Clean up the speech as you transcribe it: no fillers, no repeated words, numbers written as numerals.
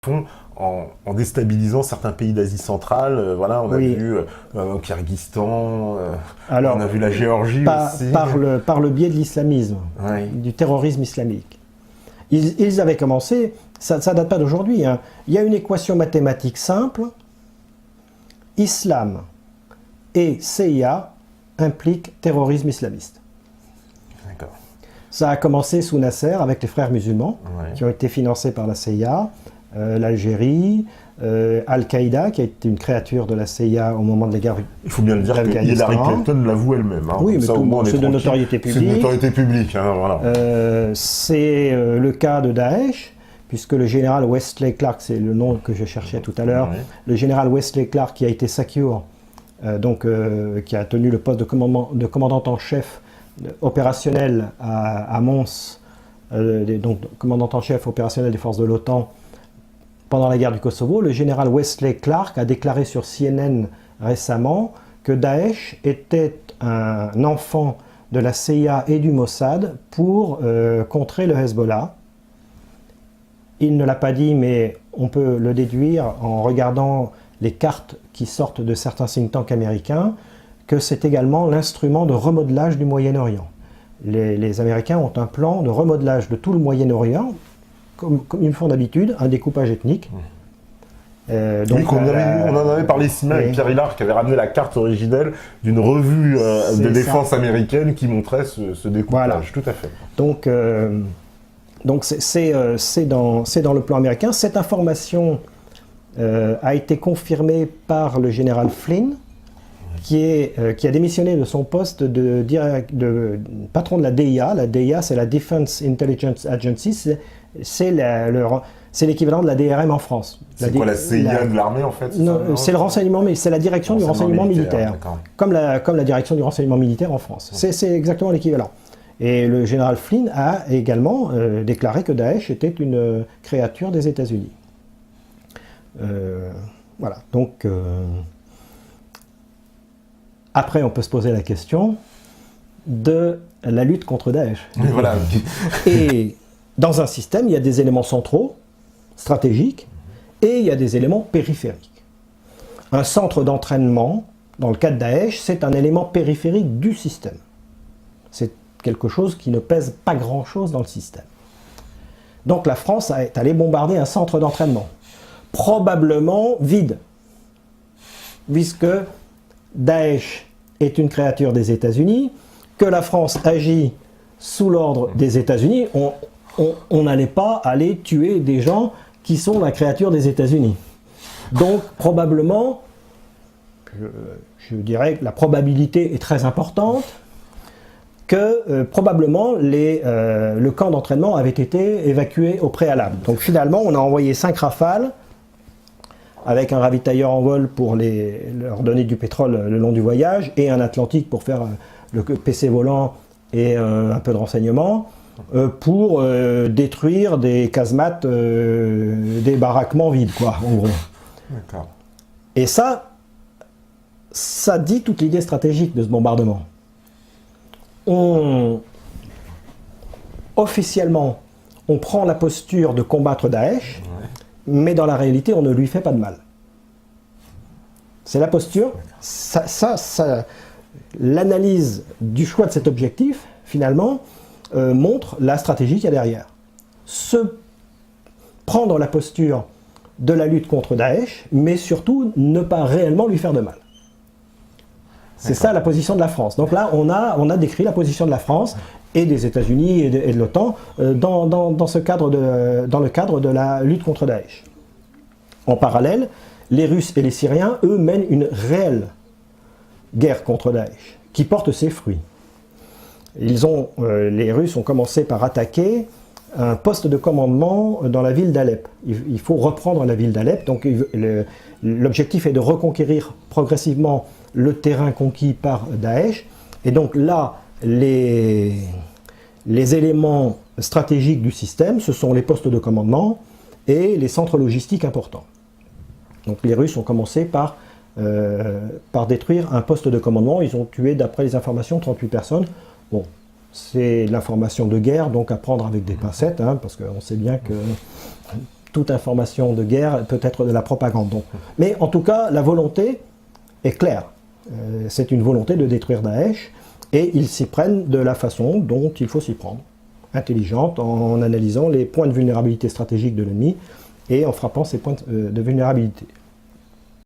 font en déstabilisant certains pays d'Asie centrale. Voilà, on a vu Kyrgyzstan, on a vu la Géorgie aussi. Par le biais de l'islamisme, du terrorisme islamique. Ils avaient commencé, ça ne date pas d'aujourd'hui, hein. Il y a une équation mathématique simple, islam et CIA impliquent terrorisme islamiste. D'accord. Ça a commencé sous Nasser avec les frères musulmans, qui ont été financés par la CIA, l'Algérie, Al-Qaïda, qui a été une créature de la CIA au moment de la guerre. Il faut bien le dire que Hillary Clinton l'avoue elle-même. Hein. Oui, mais c'est de notoriété publique. C'est de notoriété publique, hein, voilà. C'est le cas de Daesh, puisque le général Wesley Clark, c'est le nom que je cherchais tout à l'heure, le général Wesley Clark qui a été secure, qui a tenu le poste de commandant en chef opérationnel à Mons, donc commandant en chef opérationnel des forces de l'OTAN pendant la guerre du Kosovo. Le général Wesley Clark a déclaré sur CNN récemment que Daesh était un enfant de la CIA et du Mossad pour contrer le Hezbollah. Il ne l'a pas dit, mais on peut le déduire en regardant les cartes qui sortent de certains think tanks américains, que c'est également l'instrument de remodelage du Moyen-Orient. Les Américains ont un plan de remodelage de tout le Moyen-Orient, comme ils font d'habitude, un découpage ethnique. Donc on en avait parlé ici même avec Pierre Hillard, qui avait ramené la carte originelle d'une revue de défense américaine qui montrait ce découpage. Voilà. Tout à fait. Donc c'est dans le plan américain. Cette information a été confirmée par le général Flynn, qui a démissionné de son poste de patron de la DIA. La DIA, c'est la Defense Intelligence Agency, c'est l'équivalent de la DRM en France. C'est quoi la CIA de l'armée en fait? Non, c'est le renseignement, mais c'est la direction du renseignement militaire. Comme la direction du renseignement militaire en France. C'est exactement l'équivalent. Et le général Flynn a également déclaré que Daesh était une créature des États-Unis. Voilà, donc après on peut se poser la question de la lutte contre Daesh. Voilà. Et dans un système, il y a des éléments centraux, stratégiques, et il y a des éléments périphériques. Un centre d'entraînement, dans le cas de Daesh, c'est un élément périphérique du système. C'est quelque chose qui ne pèse pas grand-chose dans le système. Donc la France est allée bombarder un centre d'entraînement, probablement vide, puisque Daesh est une créature des États-Unis, que la France agit sous l'ordre des États-Unis. On n'allait pas aller tuer des gens qui sont la créature des États-Unis. Donc probablement, je dirais que la probabilité est très importante que probablement le camp d'entraînement avait été évacué au préalable. Donc finalement, on a envoyé 5 Rafales avec un ravitailleur en vol pour leur donner du pétrole le long du voyage et un Atlantique pour faire le PC volant et un peu de renseignement pour détruire des casemates, des baraquements vides, quoi, en gros. D'accord. Et ça dit toute l'idée stratégique de ce bombardement. Officiellement, on prend la posture de combattre Daesh, mais dans la réalité, on ne lui fait pas de mal. C'est la posture. L'analyse du choix de cet objectif, finalement, montre la stratégie qu'il y a derrière. Prendre la posture de la lutte contre Daesh, mais surtout ne pas réellement lui faire de mal. C'est ça la position de la France. Donc là, on a décrit la position de la France et des États-Unis et de l'OTAN dans le cadre de la lutte contre Daesh. En parallèle, les Russes et les Syriens, eux, mènent une réelle guerre contre Daesh, qui porte ses fruits. Les Russes ont commencé par attaquer un poste de commandement dans la ville d'Alep. Il faut reprendre la ville d'Alep, donc l'objectif est de reconquérir progressivement le terrain conquis par Daesh. Et donc là, les éléments stratégiques du système, ce sont les postes de commandement et les centres logistiques importants. Donc les Russes ont commencé par détruire un poste de commandement. Ils ont tué, d'après les informations, 38 personnes. Bon, c'est de l'information de guerre, donc à prendre avec des pincettes, hein, parce qu'on sait bien que toute information de guerre peut être de la propagande. Donc. Mais en tout cas, la volonté est claire. C'est une volonté de détruire Daesh, et ils s'y prennent de la façon dont il faut s'y prendre. Intelligente, en analysant les points de vulnérabilité stratégique de l'ennemi, et en frappant ces points de vulnérabilité.